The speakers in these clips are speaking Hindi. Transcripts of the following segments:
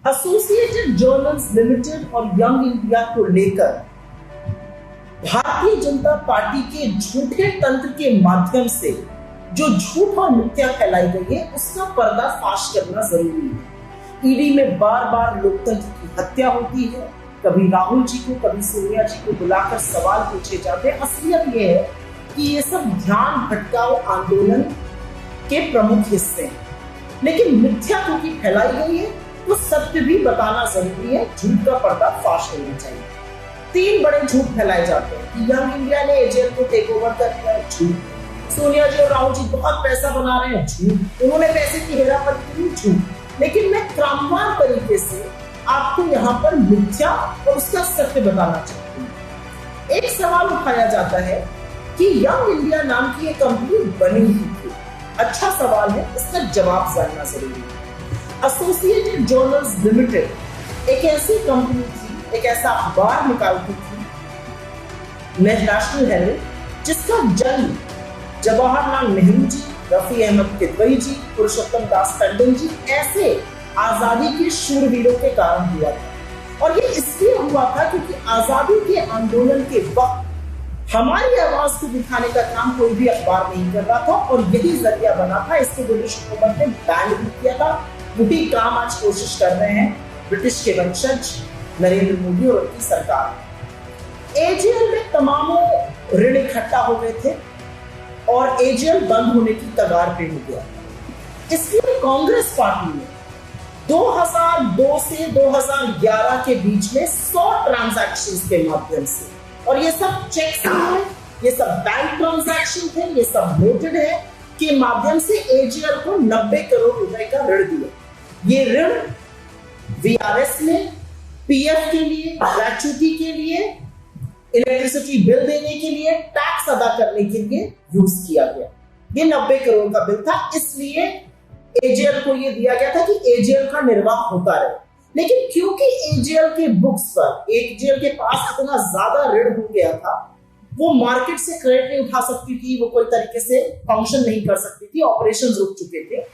एसोसिएटेड जर्नल्स लिमिटेड और यंग इंडिया को लेकर भारतीय जनता पार्टी के झूठे तंत्र के माध्यम से जो झूठ और मिथ्या फैलाई गई है उसका पर्दाफाश करना जरूरी है। ईडी में बार बार लोकतंत्र की हत्या होती है, कभी राहुल जी को कभी सोनिया जी को बुलाकर सवाल पूछे जाते हैं। असलियत यह है कि ये सब ध्यान भटकाओ आंदोलन के प्रमुख हिस्से हैं, लेकिन मिथ्या क्योंकि फैलाई गई है तो सत्य भी बताना जरूरी है। झूठ का पर्दाफाश होना चाहिए। 3 बड़े झूठ फैलाए जाते हैं कि यंग इंडिया ने एजेएल को टेक ओवर कर लिया है, झूठ। सोनिया जी और राहुल जी बहुत पैसा बना रहे हैं, झूठ। उन्होंने पैसे की हेराफेरी की, झूठ। लेकिन मैं क्रमवार तरीके से आपको यहाँ पर मिथ्या और उसका सत्य बताना चाहती हूँ। एक सवाल उठाया जाता है कि यंग इंडिया नाम की एक कंपनी बनी ही थी। अच्छा सवाल है, इसका जवाब जानना जरूरी है। एसोसिएटेड जर्नल्स लिमिटेड एक ऐसी कंपनी थी, एक ऐसा अखबार निकालती थी नेशनल हेराल्ड, जिसका जन्म जवाहरलाल नेहरू जी, रफी अहमद किदवई जी, पुरुषोत्तम दास टंडन जी ऐसे आजादी के शूरवीरों के कारण हुआ था। और ये इसलिए हुआ था क्योंकि आजादी के आंदोलन के वक्त हमारी आवाज को दिखाने का काम कोई भी अखबार नहीं कर रहा था और यही जरिया बना था। इसको ब्रिटिश हुकूमत ने बैन भी किया था। वही काम आज कोशिश कर रहे हैं ब्रिटिश के वंशज नरेंद्र मोदी और उनकी सरकार। एजेएल में तमामों ऋण इकट्ठा हो गए थे और एजेएल बंद होने की कगार पे हो गया। इसलिए कांग्रेस पार्टी ने 2002 से 2011 के बीच में 100 ट्रांजैक्शंस के माध्यम से, और ये सब चेक्स हैं, ये सब बैंक ट्रांजैक्शन थे, ये सब नोटेड है, के माध्यम से एजेएल को 90 करोड़ रुपए का ऋण दिया। ये ऋण वीआरएस में, पीएफ के लिए, ग्रेच्युटी के लिए, इलेक्ट्रिसिटी बिल देने के लिए, टैक्स अदा करने के लिए यूज किया गया। ये 90 करोड़ का बिल था, इसलिए एजेएल को ये दिया गया था कि एजेएल का निर्वाह होता रहे। लेकिन क्योंकि एजेएल के बुक्स पर एजेएल के पास इतना ज्यादा ऋण हो गया था, वो मार्केट से क्रेडिट नहीं उठा सकती थी, वो कोई तरीके से फंक्शन नहीं कर सकती थी, ऑपरेशंस रुक चुके थे।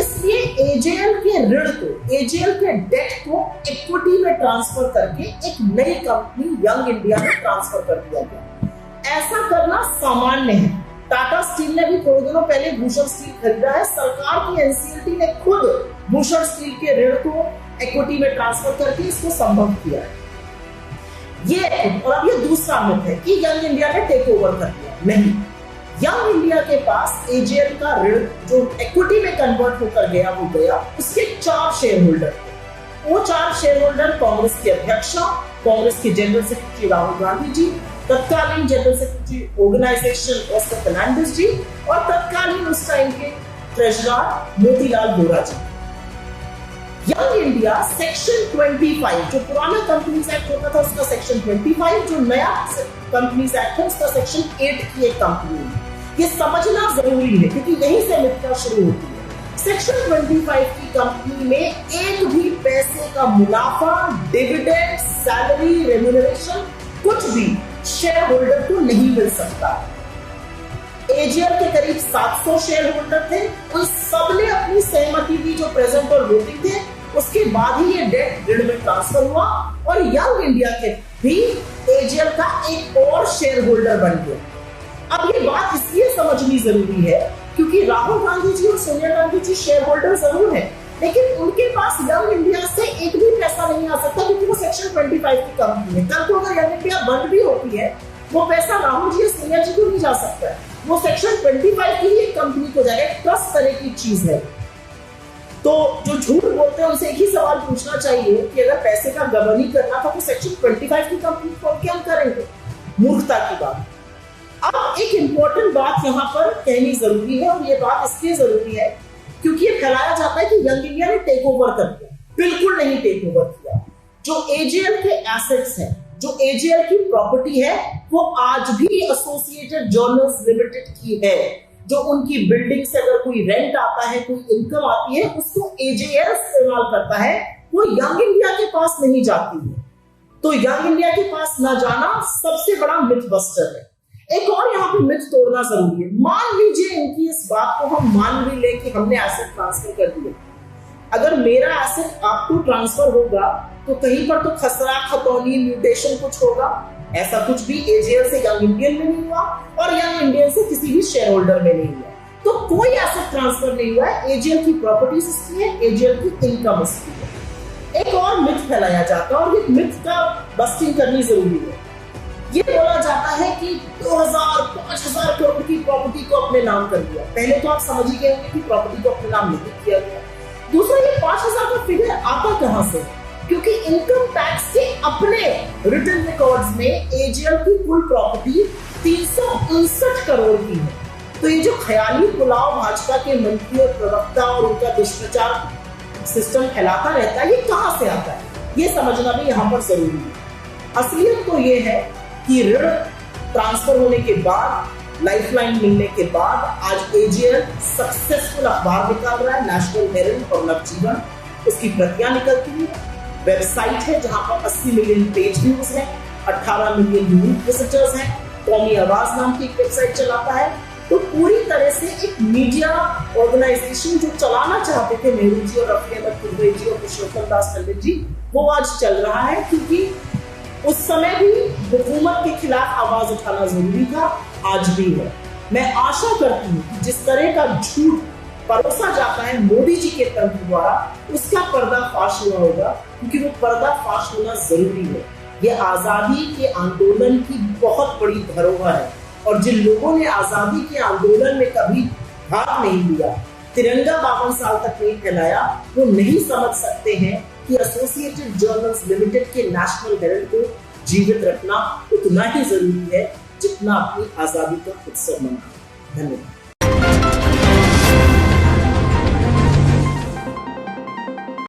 इसलिए एजेएल के ऋण को, एजेएल के डेट को इक्विटी में ट्रांसफर करके एक नई कंपनी यंग इंडिया में ट्रांसफर कर दिया गया। ऐसा करना सामान्य है। टाटा स्टील ने भी थोड़े दिनों पहले भूषण स्टील खरीदा है। सरकार की एनसीएलटी ने खुद भूषण स्टील के ऋण को इक्विटी में ट्रांसफर करके इसको संभव किया है। ये और अब ये दूसरा मिथ है कि यंग इंडिया ने टेक ओवर कर लिया। नहीं, यंग इंडिया के पास एजेएल का ऋण जो इक्विटी में कन्वर्ट होकर गया वो गया। उसके 4 शेयर होल्डर थे। वो 4 शेयर होल्डर कांग्रेस की अध्यक्षा, कांग्रेस के जनरल सेक्रेटरी राहुल गांधी जी, तत्कालीन जनरल सेक्रेटरी ऑर्गेनाइजेशन एस्टर फर्नांडिस जी और तत्कालीन उस टाइम के treasurer Motilal Vora ji. Young India section 25, जो पुराना कंपनीज एक्ट होता था उसका सेक्शन 25, जो नया कंपनीज एक्ट है उसका सेक्शन 8 की एक कंपनी है। ये समझना जरूरी है क्योंकि यहीं से मिथ्या शुरू होती है। सेक्शन 25 की कंपनी में एक भी पैसे का मुनाफा, डिविडेंड, सैलरी, रेम्यूनरेशन कुछ भी शेयर होल्डर को नहीं मिल सकता। एजेएल के करीब 700 शेयर होल्डर थे, उन सबने अपनी सहमति दी जो प्रेजेंट और वोटिंग थे। उसके बाद ही ये डेट ऋण में ट्रांसफर हुआ और यंग इंडिया के भी एजेएल का एक और शेयर होल्डर बन गया। अब ये बात इसलिए समझनी जरूरी है क्योंकि राहुल गांधी जी और सोनिया गांधी जी शेयर होल्डर जरूर है, लेकिन उनके पास यंग इंडिया से एक भी पैसा नहीं आ सकता क्योंकि वो सेक्शन 25 की कंपनी है। कल को अगर यंग इंडिया बंद भी होती है, वो पैसा राहुल जी या सोनिया जी को नहीं जा सकता है, वो सेक्शन 25 की ही एक कंपनी को जाएगा। ट्रस्ट तरह की चीज है। तो जो झूठ बोलते हैं उनसे एक ही सवाल पूछना चाहिए कि अगर पैसे का गबन ही करना था तो सेक्शन 25 की कंपनी को क्या करेंगे? मूर्खता की बात। अब एक इंपॉर्टेंट बात यहाँ पर कहनी जरूरी है और ये बात इसलिए जरूरी है क्योंकि ये फैलाया जाता है कि यंग इंडिया ने टेक ओवर कर दिया। बिल्कुल नहीं टेक ओवर किया। जो एजेएल के एसेट्स हैं, जो एजेएल की प्रॉपर्टी है, वो आज भी एसोसिएटेड जर्नल्स लिमिटेड की है। जो उनकी बिल्डिंग से अगर कोई रेंट आता है, कोई इनकम आती है, उसको एजेएल इस्तेमाल करता है, वो यंग इंडिया के पास नहीं जाती है। तो यंग इंडिया के पास ना जाना सबसे बड़ा मिथ बस्टर है। एक और यहाँ पे मिथ तोड़ना जरूरी है। मान लीजिए इनकी इस बात को हम मान भी ले कि हमने एसेट ट्रांसफर कर दिए, अगर मेरा एसेट आपको ट्रांसफर होगा तो कहीं पर तो खसरा खतौनी म्यूटेशन कुछ होगा। ऐसा कुछ भी एजीएल से यंग इंडियन में नहीं हुआ और यंग इंडियन से किसी भी शेयर होल्डर में नहीं हुआ। तो कोई एसेट ट्रांसफर नहीं हुआ है। एजीएल की प्रॉपर्टीज इसकी है, एजीएल की इनकम इसकी है। एक और मिथ फैलाया जाता है और ये मिथ का बस्टिंग करनी जरूरी है। ये बोला जाता है कि 2000-5000 करोड़ की प्रॉपर्टी को अपने नाम कर दिया। पहले तो आप समझ ही गए होंगे कि प्रॉपर्टी को अपने नाम नहीं किया गया। दूसरा, ये 5000 का फिगर आता कहां से? क्योंकि इनकम टैक्स के अपने रिटन रिकॉर्ड्स में एजीएल की कुल प्रॉपर्टी 359 करोड़ की है। तो ये जो ख्याली पुलाव भाजपा के मंत्री और प्रवक्ता और उनका दुष्प्रचार सिस्टम फैलाता रहता है, ये कहां से आता है, ये समझना भी यहां पर जरूरी है। असलियत तो ये है कि ऋण ट्रांसफर होने के बाद, लाइफलाइन मिलने के बाद आज एजीएल सक्सेसफुल अखबार निकाल रहा है, नेशनल हेरल्ड और नवजीवन। उसकी प्रतियां निकलती है, वेबसाइट है जहां पर 80 मिलियन पेज व्यूज हैं, 18 मिलियन यूनिक विजिटर्स हैं, कौमी आवाज नाम की एक वेबसाइट चलाता है। तो पूरी तरह से एक मीडिया ऑर्गेनाइजेशन जो चलाना चाहते थे नेहरू जी और रफी अहमद कुरैशी जी और पुरुषोत्तम दास पंडित जी, वो आज चल रहा है। क्योंकि उस समय भी हुकूमत के खिलाफ आवाज उठाना जरूरी था, आज भी है। मैं आशा करती हूँ कि जिस तरह का झूठ परोसा जाता है मोदी जी के तंत्र द्वारा, उसका पर्दाफाश हुआ होगा, क्योंकि वो पर्दाफाश होना जरूरी है। ये आजादी के आंदोलन की बहुत बड़ी धरोहर है और जिन लोगों ने आजादी के आंदोलन में कभी भाग नहीं लिया, तिरंगा 52 साल तक नहीं फहराया, वो नहीं समझ सकते हैं कि एसोसिएटेड जर्नल्स लिमिटेड के नेशनल हेरल्ड को जीवित रखना उतना ही जरूरी है जितना अपनी आजादी का उत्सव मनाना। धन्यवाद।